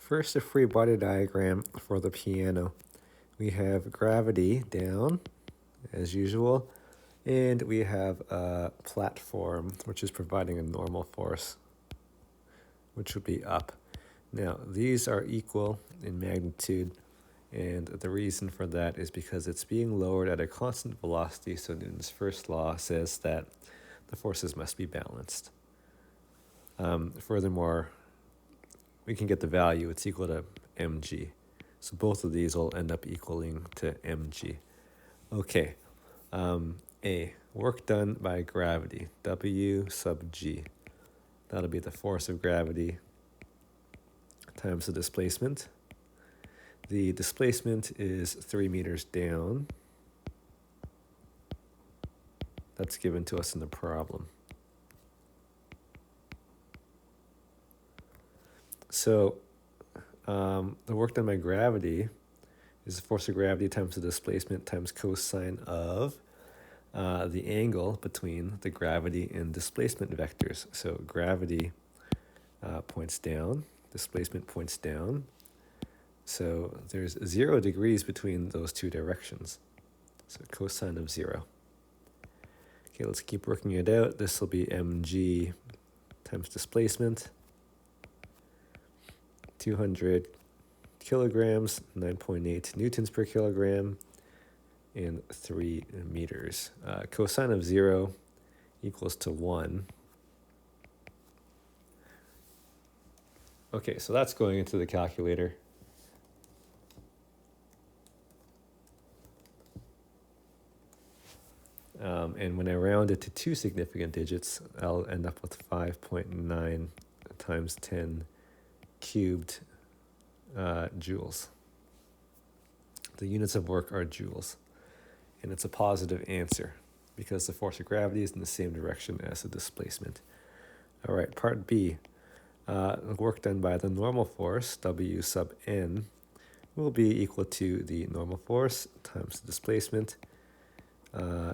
First, a free body diagram for the piano. We have gravity down, as usual, and we have a platform, which is providing a normal force, which would be up. Now, these are equal in magnitude, and the reason for that is because it's being lowered at a constant velocity, so Newton's first law says that the forces must be balanced. Furthermore, we can get the value, it's equal to mg. So both of these will end up equaling to mg. Okay, A, work done by gravity, W sub g. That'll be the force of gravity times the displacement. The displacement is 3 meters down. That's given to us in the problem. So the work done by gravity is the force of gravity times the displacement times cosine of the angle between the gravity and displacement vectors. So gravity points down, displacement points down. So there's 0 degrees between those two directions. So cosine of 0. Okay, let's keep working it out. This will be mg times displacement. 200 kilograms, 9.8 newtons per kilogram, and 3 meters. Cosine of 0 equals to 1. Okay, so that's going into the calculator. And when I round it to 2 significant digits, I'll end up with 5.9 times 10 cubed joules. The units of work are joules. And it's a positive answer because the force of gravity is in the same direction as the displacement. All right, part B. The work done by the normal force, W sub n, will be equal to the normal force times the displacement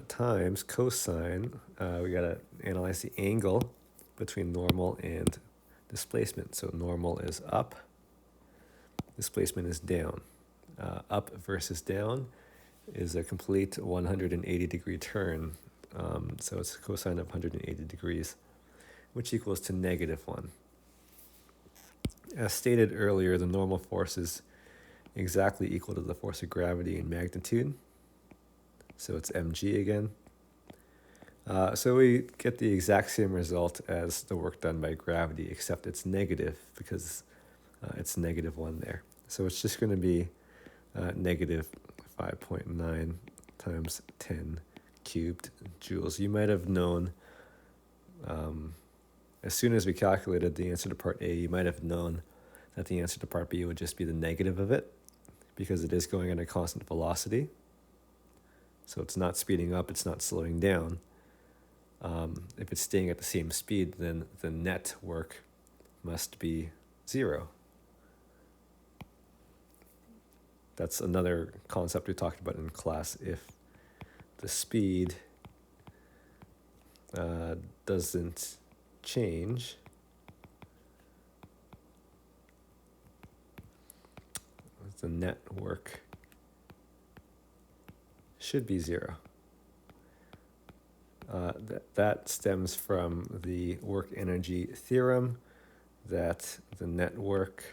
times cosine. We got to analyze the angle between normal and displacement. So normal is up, displacement is down. Up versus down is a complete 180 degree turn. So it's a cosine of 180 degrees, which equals to -1. As stated earlier, the normal force is exactly equal to the force of gravity in magnitude. So it's mg again. So we get the exact same result as the work done by gravity, except it's negative because it's -1 there. So it's just going to be negative 5.9 times 10 cubed joules. You might have known, as soon as we calculated the answer to part A, you might have known that the answer to part B would just be the negative of it because it is going at a constant velocity. So it's not speeding up, it's not slowing down. If it's staying at the same speed, then the net work must be 0. That's another concept we talked about in class. If the speed doesn't change, the net work should be 0. That stems from the work energy theorem, that the net work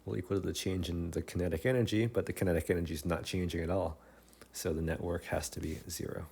will equal to the change in the kinetic energy, but the kinetic energy is not changing at all. So the net work has to be 0.